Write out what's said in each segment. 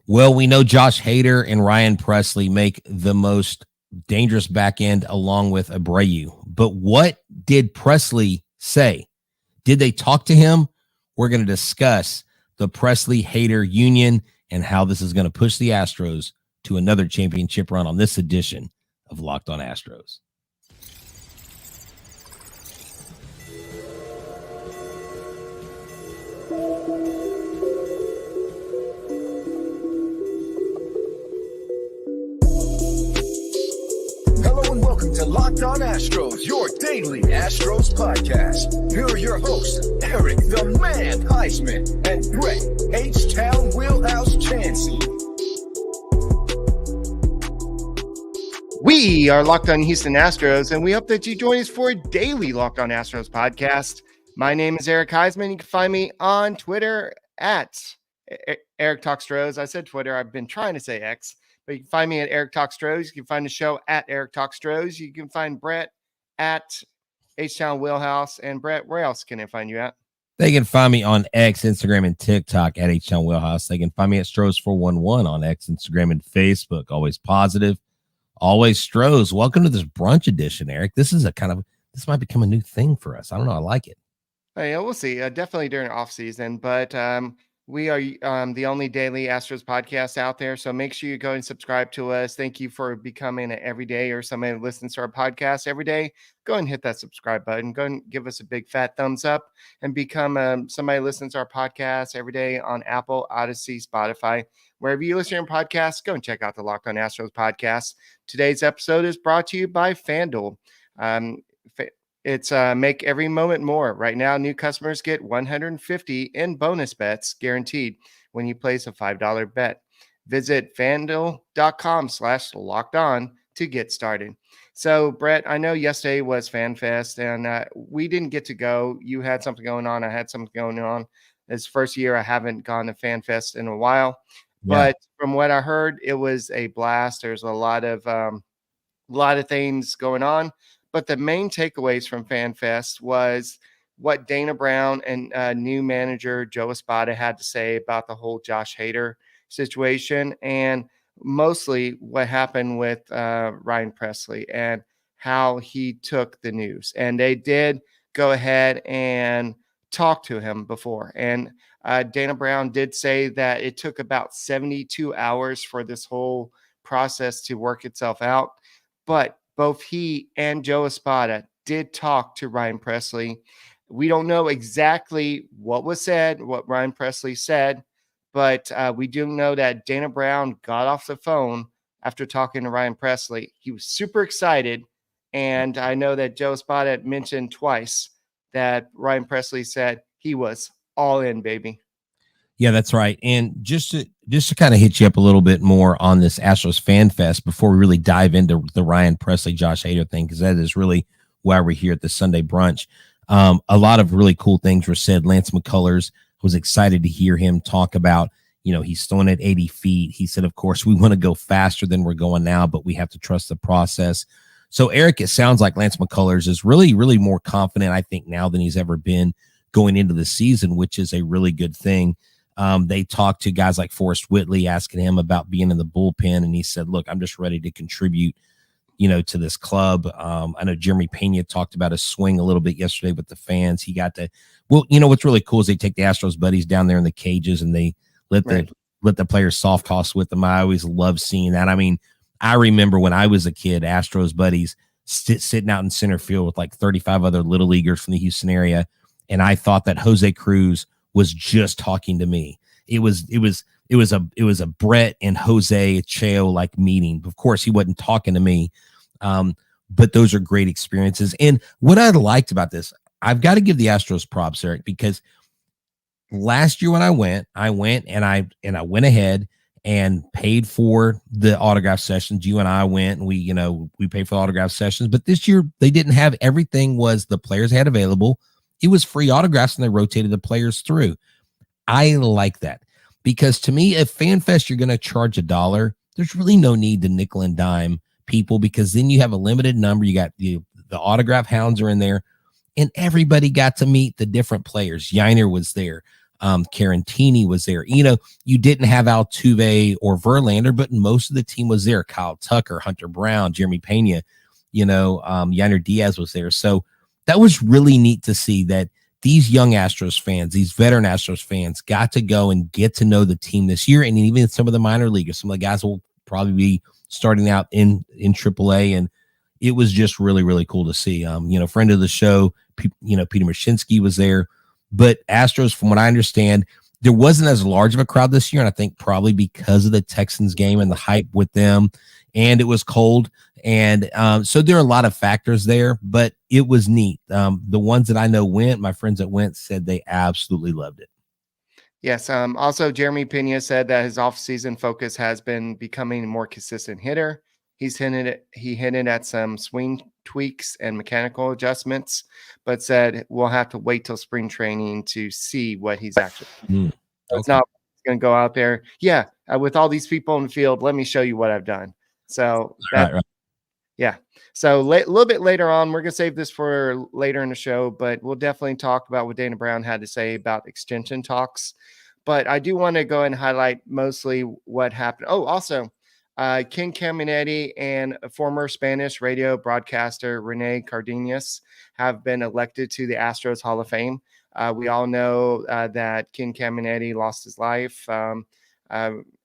Well, we know Josh Hader and Ryan Presley make the most dangerous back end along with Abreu. But what did Presley say? Did they talk to him? We're going to discuss the Presley-Hader union and how this is going to push the Astros to another championship run on this edition of Locked On Astros. Welcome to Locked On Astros, your daily Astros podcast. Here are your hosts, Eric the Man Huysman and Brett H-Town Wheelhouse Chancey. We are Locked On Houston Astros, and we hope that you join us for a daily Locked On Astros podcast. My name is Eric Huysman. You can find me on Twitter at Eric Talkstros. I said Twitter. I've been trying to say X. But you can find me at Eric Talkstros. You can find the show at Eric Talkstros. You can find Brett at H-Town Wheelhouse. And Brett, where else can I find you at? They can find me on X, Instagram, and TikTok at H-Town Wheelhouse. They can find me at Stros411 on X, Instagram, and Facebook. Always positive, always Stros. Welcome to this brunch edition, Eric. This might become a new thing for us. I don't know. I like it. Yeah, we'll see. Definitely during off season, but we are the only daily Astros podcast out there, so make sure you go and subscribe to us. Thank you for becoming an everyday or somebody who listens to our podcast every day. Go and hit that subscribe button. Go and give us a big fat thumbs up and become somebody who listens to our podcast every day on Apple, Odyssey, Spotify. Wherever you listen to your podcasts, go and check out the Locked On Astros podcast. Today's episode is brought to you by FanDuel. It's make every moment more. Right now, new customers get $150 in bonus bets guaranteed when you place a $5 bet. Visit FanDuel.com/lockedon to get started. So, Brett, I know yesterday was FanFest, and we didn't get to go. You had something going on. I had something going on. This first year, I haven't gone to FanFest in a while. Yeah. But from what I heard, it was a blast. There's a lot of things going on. But the main takeaways from FanFest was what Dana Brown and new manager Joe Espada had to say about the whole Josh Hader situation, and mostly what happened with Ryan Presley and how he took the news. And they did go ahead and talk to him before. And Dana Brown did say that it took about 72 hours for this whole process to work itself out. But both he and Joe Espada did talk to Ryan Presley. We don't know exactly what was said, what Ryan Presley said, but we do know that Dana Brown got off the phone after talking to Ryan Presley. He was super excited, and I know that Joe Espada mentioned twice that Ryan Presley said he was all in, baby. Yeah, that's right. And just to kind of hit you up a little bit more on this Astros FanFest before we really dive into the Ryan Presley, Josh Hader thing, because that is really why we're here at the Sunday brunch. A lot of really cool things were said. Lance McCullers was excited to hear him talk about, he's throwing at 80 feet. He said, of course, we want to go faster than we're going now, but we have to trust the process. So, Eric, it sounds like Lance McCullers is really, really more confident, I think, now than he's ever been going into the season, which is a really good thing. They talked to guys like Forrest Whitley, asking him about being in the bullpen, and he said, look, I'm just ready to contribute, to this club. I know Jeremy Pena talked about his swing a little bit yesterday with the fans. He got to, what's really cool is they take the Astros buddies down there in the cages and they let the players soft toss with them. I always love seeing that. I mean, I remember when I was a kid, Astros buddies sitting out in center field with like 35 other little leaguers from the Houston area. And I thought that Jose Cruz was just talking to me. It was a Brett and Jose Cheo like meeting. Of course, he wasn't talking to me, but those are great experiences. And what I liked about this, I've got to give the Astros props, Eric, because last year when I went and I went ahead and paid for the autograph sessions. You and I went and we paid for the autograph sessions. But this year they didn't have everything. Was the players had available. It was free autographs and they rotated the players through. I like that because to me, at FanFest, you're going to charge $1. There's really no need to nickel and dime people because then you have a limited number. You got the autograph hounds are in there and everybody got to meet the different players. Yiner was there. Carantini was there. You didn't have Altuve or Verlander, but most of the team was there. Kyle Tucker, Hunter Brown, Jeremy Pena, Yainer Diaz was there. So that was really neat to see that these young Astros fans, these veteran Astros fans got to go and get to know the team this year. And even some of the minor leaguers, some of the guys will probably be starting out in AAA. And it was just really, really cool to see. Friend of the show, Peter Mashinsky was there. But Astros, from what I understand, there wasn't as large of a crowd this year. And I think probably because of the Texans game and the hype with them. And it was cold. And so there are a lot of factors there, but it was neat. The ones that I know went, my friends that went said they absolutely loved it. Yes. Also, Jeremy Pena said that his offseason focus has been becoming a more consistent hitter. He hinted at some swing tweaks and mechanical adjustments, but said we'll have to wait till spring training to see what he's actually. It's not going to go out there. Yeah, with all these people in the field, let me show you what I've done. So Right. Yeah. So a little bit later on, we're going to save this for later in the show, but we'll definitely talk about what Dana Brown had to say about extension talks. But I do want to go and highlight mostly what happened. Oh, also, Ken Caminiti and former Spanish radio broadcaster Rene Cardenas have been elected to the Astros Hall of Fame. We all know that Ken Caminiti lost his life.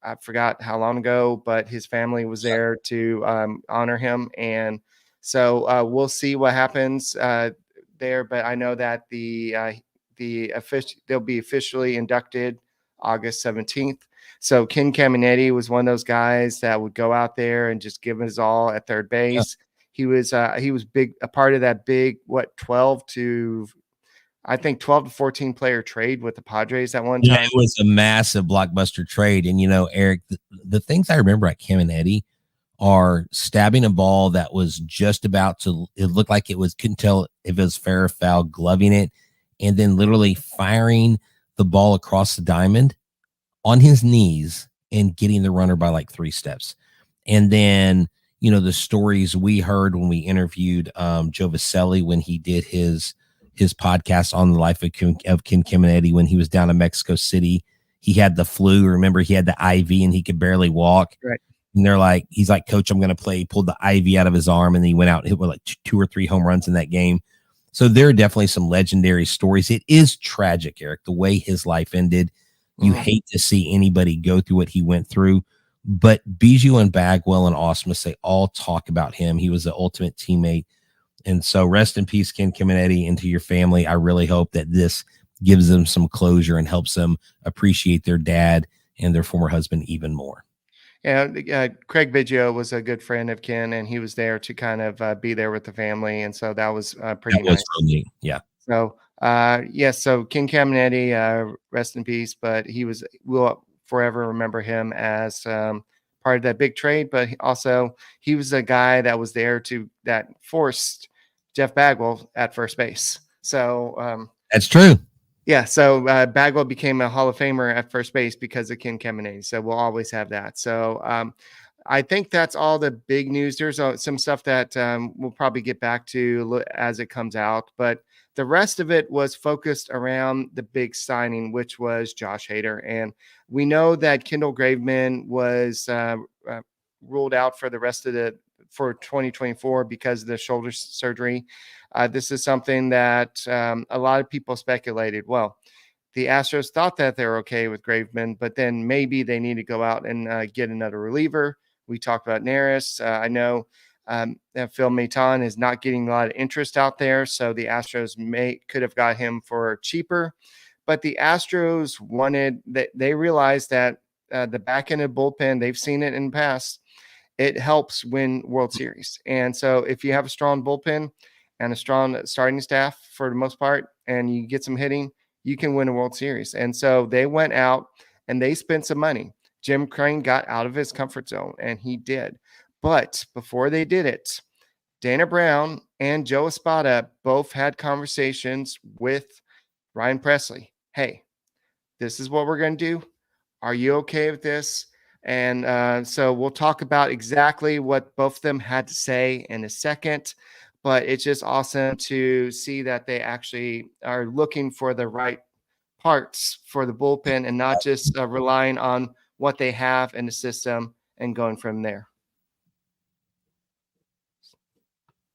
I forgot how long ago, but his family was there to honor him. And so we'll see what happens there. But I know that they'll be officially inducted August 17th. So Ken Caminiti was one of those guys that would go out there and just give his all at third base. Yeah. He was big, a part of that big, 12 to 14 player trade with the Padres at one time. Yeah, it was a massive blockbuster trade. And, Eric, the things I remember at Caminiti are stabbing a ball that was just about to, it looked like couldn't tell if it was fair or foul, gloving it, and then literally firing the ball across the diamond on his knees and getting the runner by like 3 steps. And then, the stories we heard when we interviewed Joe Vaselli when he did his podcast on the life of Ken Caminiti when he was down in Mexico City. He had the flu. Remember, he had the IV and he could barely walk. Right. And he's like, Coach, I'm going to play. He pulled the IV out of his arm and then he went out and hit with like 2 or 3 home runs in that game. So there are definitely some legendary stories. It is tragic, Eric, the way his life ended. You hate to see anybody go through what he went through. But Bijou and Bagwell and Ausmus, they all talk about him. He was the ultimate teammate. And so rest in peace, Ken Caminiti, and to your family. I really hope that this gives them some closure and helps them appreciate their dad and their former husband even more. Yeah, Craig Biggio was a good friend of Ken, and he was there to kind of be there with the family. And so that was pretty nice. Really neat. Yeah. So, so Ken Caminiti, rest in peace, but we'll forever remember him as part of that big trade, but he was a guy that was there that forced Jeff Bagwell at first base. So that's true. Yeah. So Bagwell became a Hall of Famer at first base because of Ken Caminiti. So we'll always have that. So I think that's all the big news. There's some stuff that we'll probably get back to as it comes out, but the rest of it was focused around the big signing, which was Josh Hader. And we know that Kendall Graveman was ruled out for the rest of for 2024 because of the shoulder surgery. This is something that a lot of people speculated. Well, the Astros thought that they were okay with Graveman, but then maybe they need to go out and get another reliever. We talked about Neris. I know that Phil Maton is not getting a lot of interest out there, so the Astros could have got him for cheaper. But the Astros they realized that the back end of bullpen, they've seen it in the past, it helps win World Series. And so if you have a strong bullpen and a strong starting staff for the most part, and you get some hitting, you can win a World Series. And so they went out and they spent some money. Jim Crane got out of his comfort zone, and he did. But before they did it, Dana Brown and Joe Espada both had conversations with Ryan Presley. Hey, this is what we're going to do. Are you okay with this? And so we'll talk about exactly what both of them had to say in a second. But it's just awesome to see that they actually are looking for the right parts for the bullpen and not just relying on what they have in the system and going from there.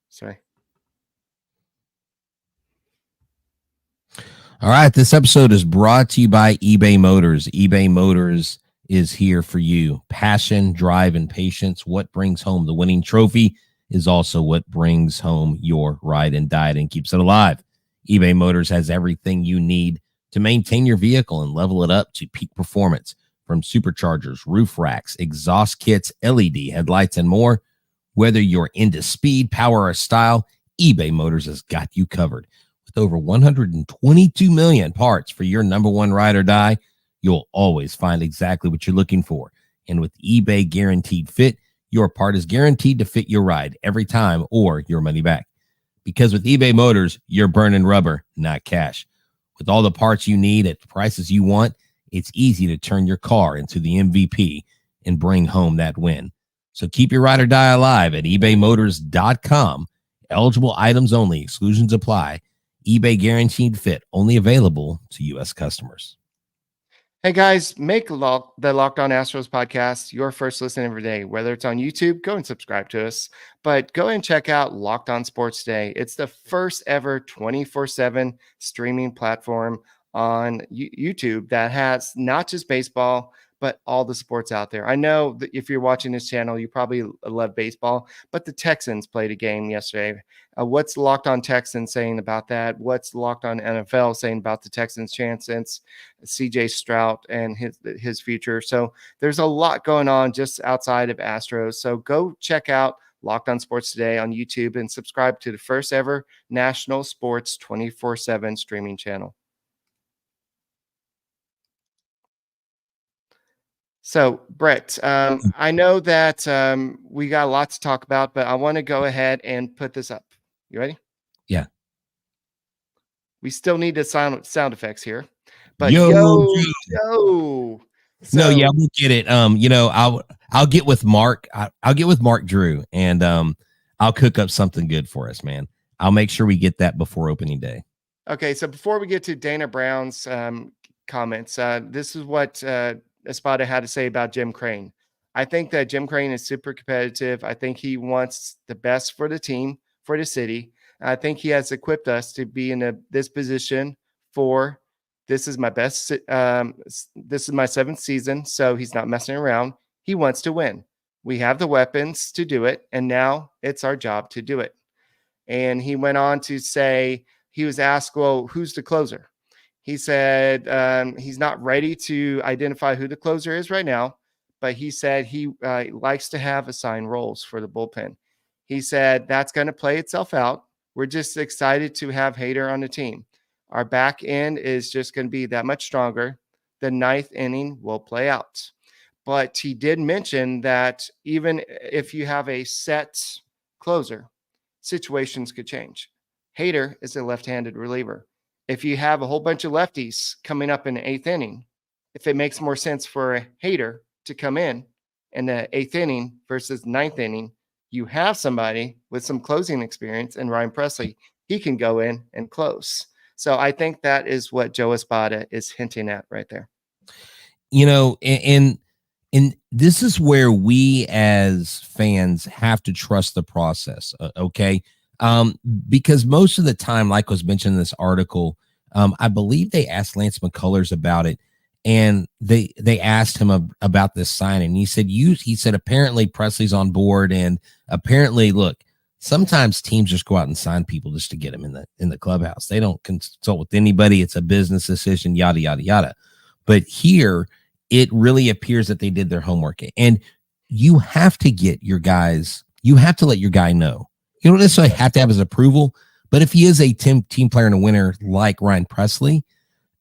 Sorry. All right. This episode is brought to you by eBay Motors. eBay Motors is here for you. Passion, drive, and patience. What brings home the winning trophy is also what brings home your ride and die and keeps it alive. eBay Motors has everything you need to maintain your vehicle and level it up to peak performance, from superchargers, roof racks, exhaust kits, LED headlights, and more. Whether you're into speed, power, or style, eBay Motors has got you covered. With over 122 million parts for your number one ride or die, you'll always find exactly what you're looking for. And with eBay Guaranteed Fit, your part is guaranteed to fit your ride every time or your money back. Because with eBay Motors, you're burning rubber, not cash. With all the parts you need at the prices you want, it's easy to turn your car into the MVP and bring home that win. So keep your ride or die alive at ebaymotors.com. Eligible items only. Exclusions apply. eBay Guaranteed Fit. Only available to U.S. customers. Hey guys, make the Locked On Astros podcast your first listen every day. Whether it's on YouTube, go and subscribe to us. But go and check out Locked On Sports Today. It's the first ever 24/7 streaming platform on YouTube that has not just baseball, but all the sports out there. I know that if you're watching this channel, you probably love baseball, but the Texans played a game yesterday. What's Locked On Texans saying about that? What's Locked On NFL saying about the Texans' chances, CJ Stroud and his future? So there's a lot going on just outside of Astros. So go check out Locked On Sports Today on YouTube and subscribe to the first ever national sports 24/7 streaming channel. So, Brett, I know that we got a lot to talk about, but I want to go ahead and put this up. You ready? Yeah. We still need the sound effects here. But Yo. So, no, yeah, we'll get it. I'll get with Mark. I'll get with Mark Drew, and I'll cook up something good for us, man. I'll make sure we get that before opening day. Okay, so before we get to Dana Brown's comments, this is what Espada had to say about Jim Crane. I think that Jim Crane is super competitive. I think he wants the best for the team, for the city. I think he has equipped us to be in this position for this is my best. This is my 7th season, so he's not messing around. He wants to win. We have the weapons to do it, and now it's our job to do it. And he went on to say, he was asked, well, who's the closer? He said he's not ready to identify who the closer is right now, but he said he likes to have assigned roles for the bullpen. He said that's going to play itself out. We're just excited to have Hader on the team. Our back end is just going to be that much stronger. The 9th inning will play out. But he did mention that even if you have a set closer, situations could change. Hader is a left-handed reliever. If you have a whole bunch of lefties coming up in the 8th inning, if it makes more sense for a Hader to come in the 8th inning versus 9th inning, you have somebody with some closing experience, and Ryan Presley, he can go in and close. So I think that is what Joe Espada is hinting at right there. And this is where we as fans have to trust the process. Okay. Because most of the time, like was mentioned in this article, I believe they asked Lance McCullers about it, and they asked him about this signing. He said apparently Presley's on board, and apparently, look, sometimes teams just go out and sign people just to get them in the clubhouse. They don't consult with anybody. It's a business decision, yada yada yada. But here, it really appears that they did their homework, and you have to get your guys. You have to let your guy know. You don't necessarily have to have his approval, but if he is a team player and a winner like Ryan Presley,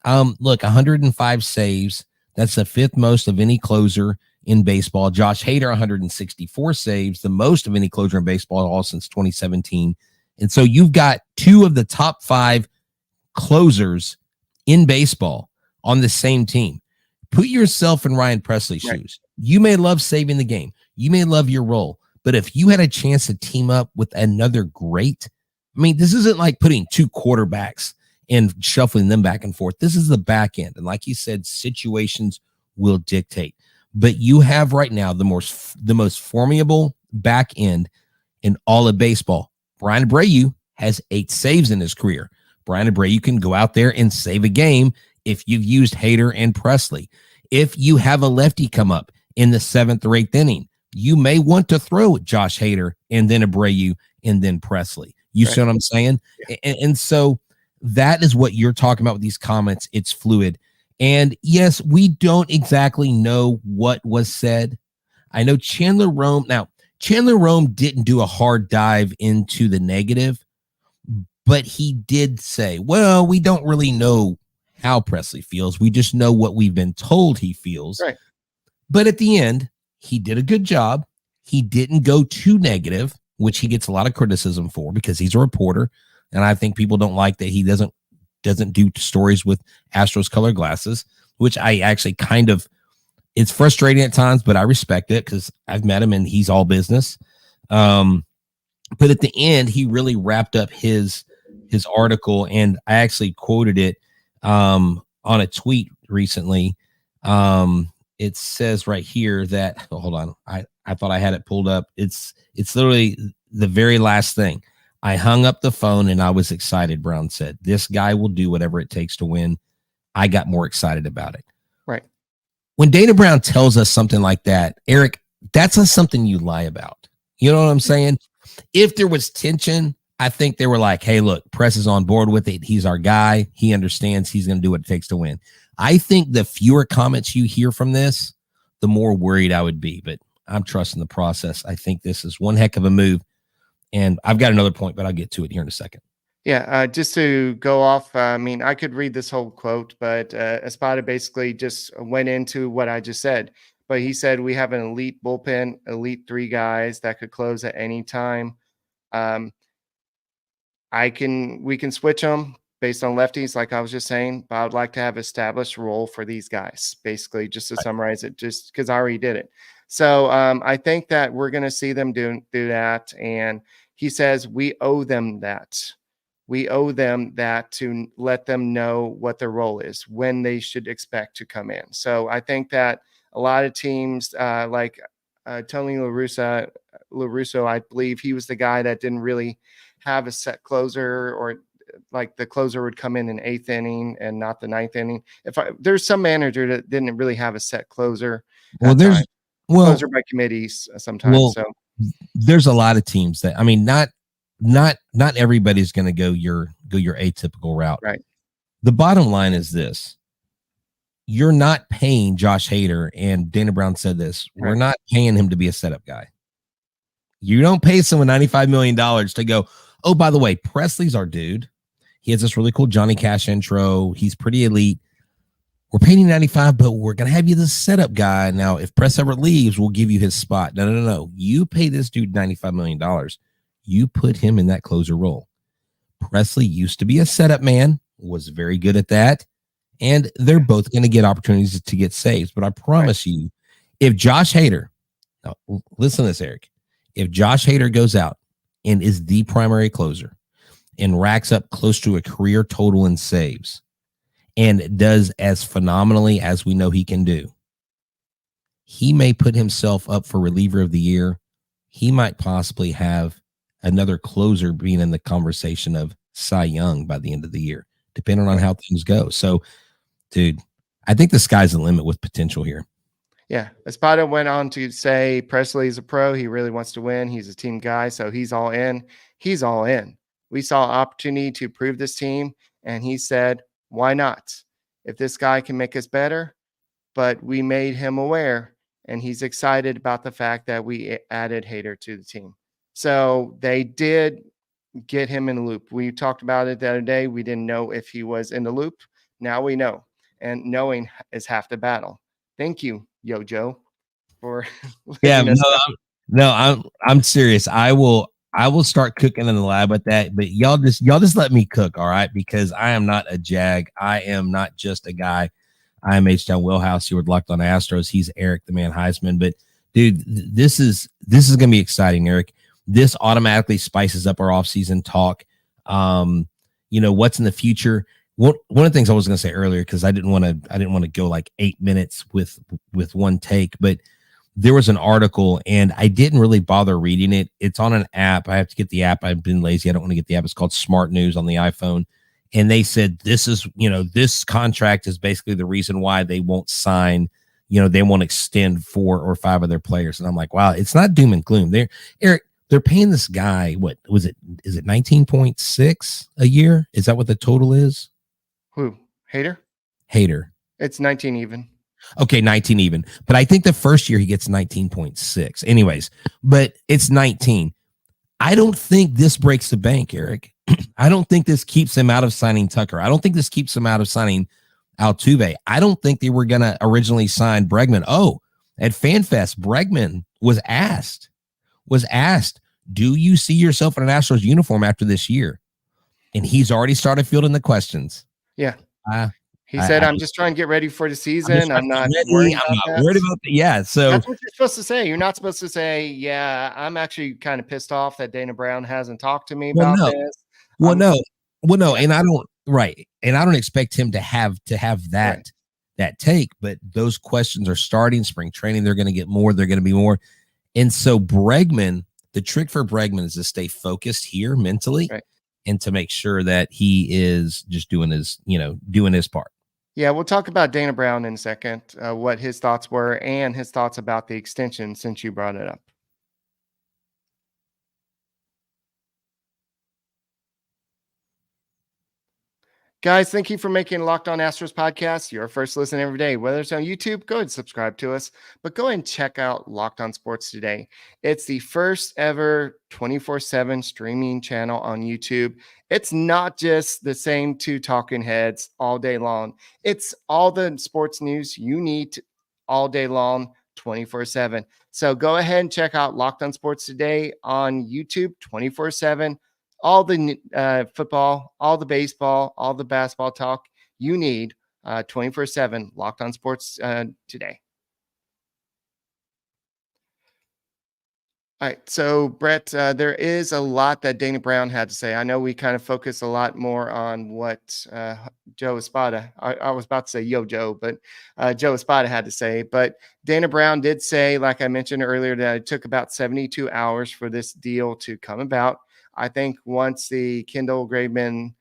look, 105 saves. That's the 5th most of any closer in baseball. Josh Hader, 164 saves, the most of any closer in baseball all since 2017. And so you've got 2 of the top 5 closers in baseball on the same team. Put yourself in Ryan Presley's shoes. You may love saving the game. You may love your role. But if you had a chance to team up with another great, I mean, this isn't like putting 2 quarterbacks and shuffling them back and forth. This is the back end. And like you said, situations will dictate. But you have right now the most formidable back end in all of baseball. Brian Abreu has 8 saves in his career. Brian Abreu can go out there and save a game if you've used Hader and Presley. If you have a lefty come up in the 7th or 8th inning, you may want to throw Josh Hader and then Abreu and then Presley. You see what I'm saying? Yeah. And so that is what you're talking about with these comments. It's fluid. And yes, we don't exactly know what was said. I know Chandler Rome didn't do a hard dive into the negative, but he did say, well, we don't really know how Presley feels. We just know what we've been told he feels. Right. But at the end, he did a good job. He didn't go too negative, which he gets a lot of criticism for because he's a reporter. And I think people don't like that he doesn't do stories with Astros color glasses, which I actually it's frustrating at times, but I respect it because I've met him and he's all business. But at the end, he really wrapped up his article, and I actually quoted it on a tweet recently. It says right here that, hold on, I thought I had it pulled up. It's literally the very last thing. I hung up the phone and I was excited, Brown said. This guy will do whatever it takes to win. I got more excited about it. Right. When Dana Brown tells us something like that, Eric, that's not something you lie about. You know what I'm saying? If there was tension, I think they were like, hey, look, Press is on board with it. He's our guy. He understands he's going to do what it takes to win. I think the fewer comments you hear from this, the more worried I would be. But I'm trusting the process. I think this is one heck of a move. And I've got another point, but I'll get to it here in a second. Yeah, just to go off, I could read this whole quote, but Espada basically just went into what I just said. But he said, we have an elite bullpen, elite 3 guys that could close at any time. We can switch them based on lefties, like I was just saying, but I would like to have established role for these guys, basically, just to summarize it, just because I already did it. So I think that we're going to see them do that. And he says, we owe them that. We owe them that to let them know what their role is, when they should expect to come in. So I think that a lot of teams like Tony La Russa, I believe he was the guy that didn't really have a set closer, or like the closer would come in 8th inning and not the 9th inning. There's some manager that didn't really have a set closer. Closer by committees sometimes. So there's a lot of teams that, not everybody's going to go your atypical route. Right. The bottom line is this: you're not paying Josh Hader, and Dana Brown said this. Right. We're not paying him to be a setup guy. You don't pay someone $95 million to go, oh, by the way, Presley's our dude. He has this really cool Johnny Cash intro. He's pretty elite. We're paying you 95, but we're going to have you the setup guy. Now, if Press ever leaves, we'll give you his spot. No. You pay this dude $95 million. You put him in that closer role. Presley used to be a setup man, was very good at that. And they're both going to get opportunities to get saves. But I promise you, if Josh Hader, now listen to this, Eric, if Josh Hader goes out and is the primary closer and racks up close to a career total in saves and does as phenomenally as we know he can do, he may put himself up for reliever of the year. He might possibly have another closer being in the conversation of Cy Young by the end of the year, depending on how things go. So, dude, I think the sky's the limit with potential here. Yeah. Espada went on to say Presley is a pro. He really wants to win. He's a team guy, so he's all in. He's all in. We saw opportunity to prove this team, and he said, why not? If this guy can make us better, but we made him aware, and he's excited about the fact that we added Hader to the team. So they did get him in the loop. We talked about it the other day. We didn't know if he was in the loop. Now we know, and knowing is half the battle. Thank you, Yo Joe, for I'm serious. I will start cooking in the lab with that, but y'all just let me cook, all right? Because I am not a jag. I am not just a guy. I am H-Town Willhouse here with Locked On Astros. He's Eric, the man Huysman. But dude, this is gonna be exciting, Eric. This automatically spices up our offseason talk. what's in the future. One of the things I was going to say earlier, because I didn't want to go like 8 minutes with one take, but there was an article and I didn't really bother reading it. It's on an app. I have to get the app. I've been lazy. I don't want to get the app. It's called Smart News on the iPhone. And they said, this contract is basically the reason why they won't sign, they won't extend 4 or 5 of their players. And I'm like, wow, it's not doom and gloom. They're paying this guy, what was it? Is it 19.6 a year? Is that what the total is? Who? Hader? It's 19 even. Okay, 19 even. But I think the first year he gets 19.6. Anyways, but it's 19. I don't think this breaks the bank, Eric. I don't think this keeps him out of signing Tucker. I don't think this keeps him out of signing Altuve. I don't think they were going to originally sign Bregman. Oh, at FanFest, Bregman was asked, do you see yourself in an Astros uniform after this year? And he's already started fielding the questions. Yeah. He said, I'm just trying to get ready for the season. I'm not worried about that. Yeah. So that's what you're supposed to say. You're not supposed to say, yeah, I'm actually kind of pissed off that Dana Brown hasn't talked to me about this. No. And I don't, right. And I don't expect him to have that take, but those questions are starting spring training. They're going to get more. They're going to be more. And so Bregman, the trick for Bregman is to stay focused here mentally and to make sure that he is just doing his part. Yeah, we'll talk about Dana Brown in a second, what his thoughts were and his thoughts about the extension since you brought it up. Guys, thank you for making Locked On Astros podcast your first listen every day. Whether it's on YouTube, go ahead and subscribe to us, but go ahead and check out Locked On Sports today. It's the first ever 24/7 streaming channel on YouTube. It's not just the same two talking heads all day long. It's all the sports news you need all day long, 24/7. So go ahead and check out Locked On Sports today on YouTube 24/7. All the football, all the baseball, all the basketball talk you need 24/7. Locked On Sports today. All right. So, Brett, there is a lot that Dana Brown had to say. I know we kind of focus a lot more on what Joe Espada, I was about to say Yo Joe, but Joe Espada had to say. But Dana Brown did say, like I mentioned earlier, that it took about 72 hours for this deal to come about. I think once the Kendall Graveman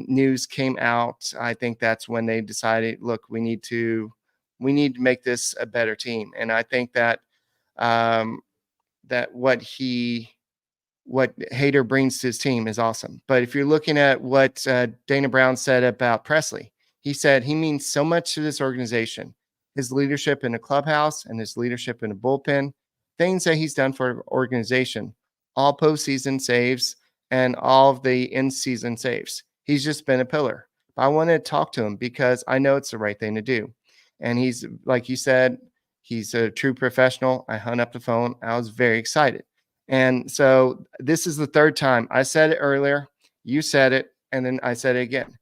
news came out, I think that's when they decided, look, we need to make this a better team. And I think that that what Hader brings to his team is awesome. But if you're looking at what Dana Brown said about Presley, he said he means so much to this organization, his leadership in the clubhouse and his leadership in the bullpen, things that he's done for the organization. All postseason saves and all of the in-season saves. He's just been a pillar. But I want to talk to him because I know it's the right thing to do. And he's, like you said, he's a true professional. I hung up the phone. I was very excited. And so this is the third time. I said it earlier. You said it. And then I said it again.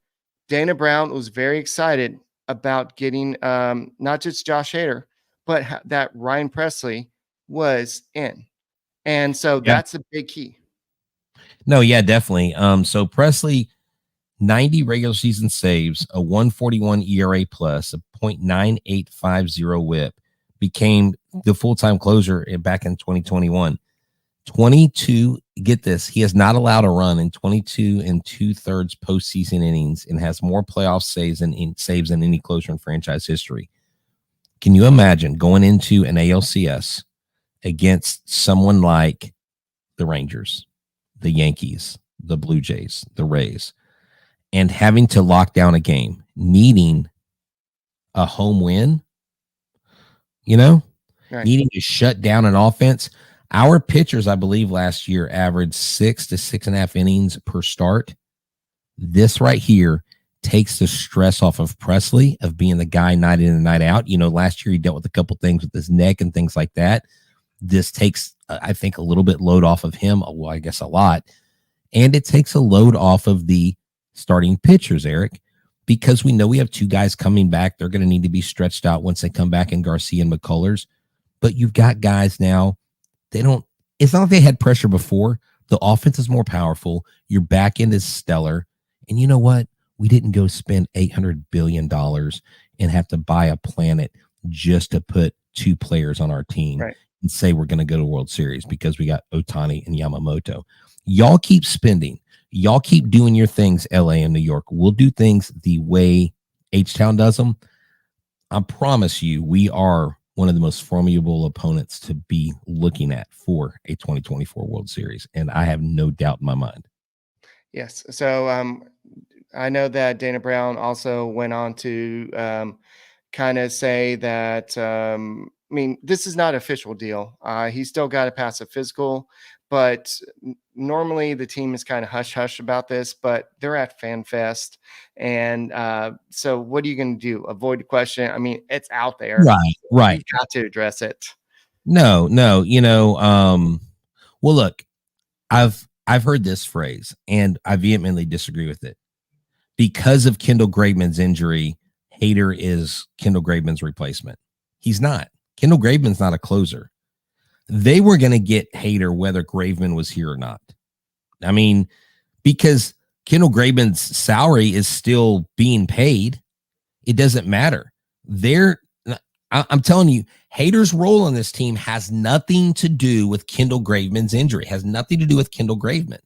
Dana Brown was very excited about getting not just Josh Hader, but that Ryan Presley was in. And so that's a big key. No, yeah, definitely. So Presley, 90 regular season saves, a 141 ERA plus, a .9850 whip, became the full-time closer back in 2021. 22, get this, he has not allowed a run in 22 2/3 postseason innings and has more playoff saves than any closer in franchise history. Can you imagine going into an ALCS against someone like the Rangers, the Yankees, the Blue Jays, the Rays, and having to lock down a game, needing a home win, needing to shut down an offense? Our pitchers, I believe, last year averaged 6 to 6.5 innings per start. This right here takes the stress off of Presley of being the guy night in and night out. Last year he dealt with a couple things with his neck and things like that. This takes, I think, a little bit load off of him. Well, I guess a lot. And it takes a load off of the starting pitchers, Eric, because we know we have two guys coming back. They're going to need to be stretched out once they come back in Garcia and McCullers. But you've got guys now. It's not like they had pressure before. The offense is more powerful. Your back end is stellar. And you know what? We didn't go spend $800 billion and have to buy a planet just to put 2 players on our team Right. and say we're going to go to World Series because we got Ohtani and Yamamoto. Y'all keep spending. Y'all keep doing your things, LA and New York. We'll do things the way H-Town does them. I promise you, we are one of the most formidable opponents to be looking at for a 2024 World Series. And I have no doubt in my mind. Yes. So I know that Dana Brown also went on to kind of say that, I mean, this is not an official deal. He's still got to pass a physical, but normally the team is kind of hush-hush about this, but they're at FanFest. And so what are you going to do? Avoid the question? I mean, it's out there. Right. You've got to address it. No, well, look, I've heard this phrase and I vehemently disagree with it. Because of Kendall Graveman's injury, Hader is Kendall Graveman's replacement. He's not. Kendall Graveman's not a closer. They were going to get Hader whether Graveman was here or not. I mean, because Kendall Graveman's salary is still being paid. It doesn't matter. I'm telling you, Hader's role on this team has nothing to do with Kendall Graveman's injury. It has nothing to do with Kendall Graveman.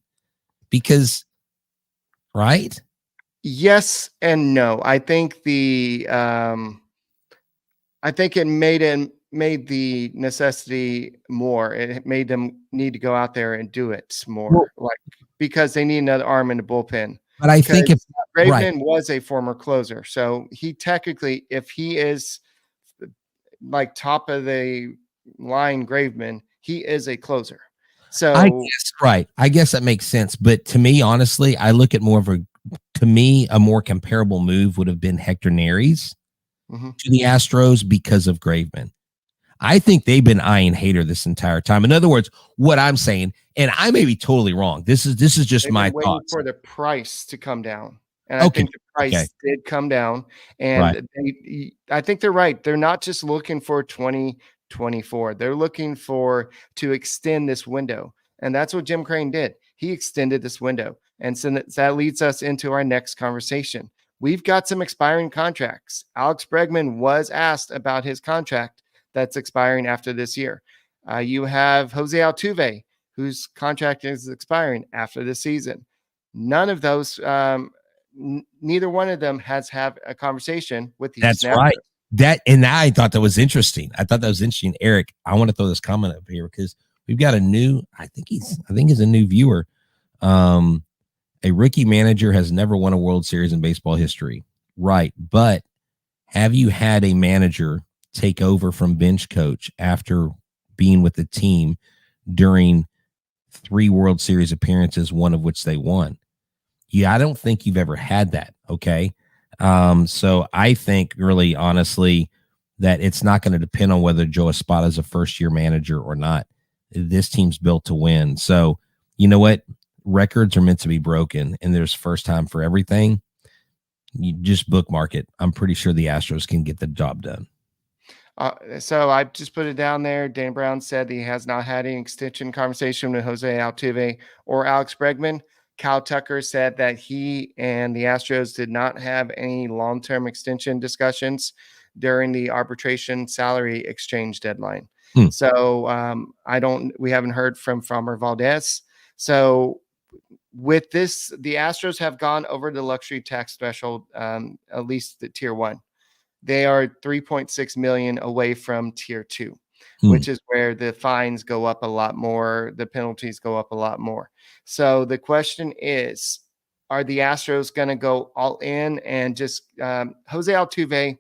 Because, right? Yes and no. I think I think it made the necessity more. It made them need to go out there and do it more, because they need another arm in the bullpen. But I think if Graveman was a former closer, so he technically, if he is like top of the line Graveman, he is a closer. So I guess that makes sense. But to me, honestly, I look at a more comparable move would have been Hector Neris to the Astros because of Graveman. I think they've been eyeing Hader this entire time. In other words, what I'm saying, and I may be totally wrong. This is just my thoughts. For the price to come down. And I think the price did come down. And I think they're right. They're not just looking for 2024. They're looking to extend this window. And that's what Jim Crane did. He extended this window. And so that leads us into our next conversation. We've got some expiring contracts. Alex Bregman was asked about his contract that's expiring after this year. You have Jose Altuve, whose contract is expiring after this season. None of those, neither one of them has had a conversation with the That's right. And I thought that was interesting. Eric, I want to throw this comment up here because we've got I think he's a new viewer. A rookie manager has never won a World Series in baseball history. Right. But have you had a manager take over from bench coach after being with the team during 3 World Series appearances, one of which they won? Yeah, I don't think you've ever had that. Okay. So I think really honestly that it's not going to depend on whether Joe Espada is a first-year manager or not. This team's built to win. So you know what? Records are meant to be broken, and there's first time for everything. You just bookmark it. I'm pretty sure the Astros can get the job done. So I just put it down there. Dan Brown said he has not had any extension conversation with Jose Altuve or Alex Bregman. Kyle Tucker said that he and the Astros did not have any long-term extension discussions during the arbitration salary exchange deadline. So we haven't heard from Framber Valdez. So with this, the Astros have gone over the luxury tax threshold, at least the tier 1. They are 3.6 million away from tier 2, which is where the fines go up a lot more. The penalties go up a lot more. So the question is, are the Astros going to go all in and just Jose Altuve?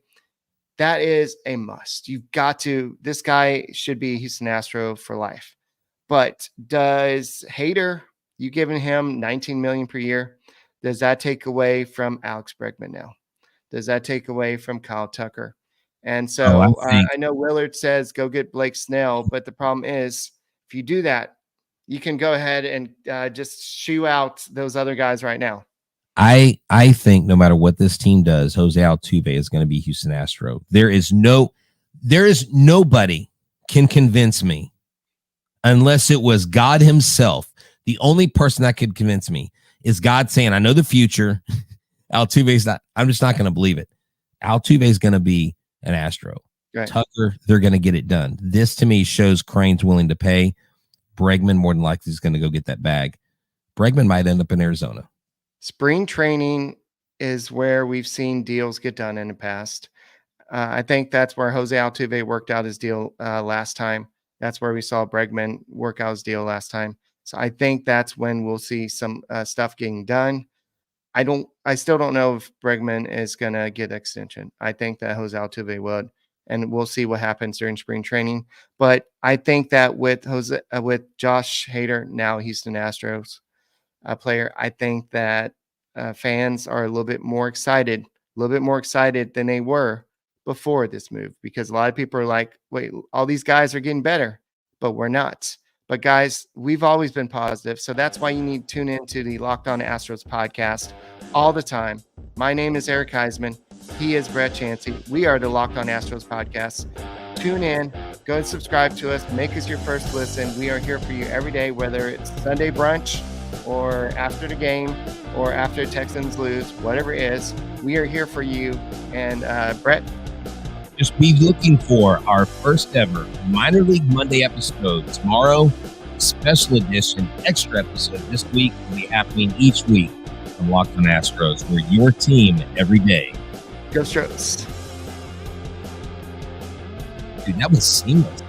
That is a must. You've got to. This guy should be a Houston Astro for life. But does Hader, you giving him $19 million per year, does that take away from Alex Bregman now? Does that take away from Kyle Tucker? And so I know Willard says go get Blake Snell, but the problem is if you do that, you can go ahead and just shoo out those other guys right now. I think no matter what this team does, Jose Altuve is going to be Houston Astro. There is nobody can convince me unless it was God himself. The only person that could convince me Is God saying, I know the future. Altuve's not, I'm just not going to believe it. Altuve's going to be an Astro. Right. Tucker, they're going to get it done. This to me shows Crane's willing to pay. Bregman more than likely is going to go get that bag. Bregman might end up in Arizona. Spring training is where we've seen deals get done in the past. I think that's where Jose Altuve worked out his deal last time. That's where we saw Bregman work out his deal last time. So I think that's when we'll see some stuff getting done. I still don't know if Bregman is going to get extension. I think that Jose Altuve would, and we'll see what happens during spring training. But I think that with Josh Hader, now Houston Astros player, I think that fans are a little bit more excited than they were before this move, because a lot of people are like, wait, all these guys are getting better, but we're not. But guys, we've always been positive. So that's why you need to tune into the Locked On Astros podcast all the time. My name is Eric Huysman. He is Brett Chancey. We are the Locked On Astros podcast. Tune in, go and subscribe to us. Make us your first listen. We are here for you every day, whether it's Sunday brunch or after the game or after Texans lose, whatever it is. We are here for you. And Brett, just be looking for our first ever Minor League Monday episode tomorrow. Special edition, extra episode this week will be happening each week from Locked On Astros. We're your team every day. Go Astros. Dude, that was seamless.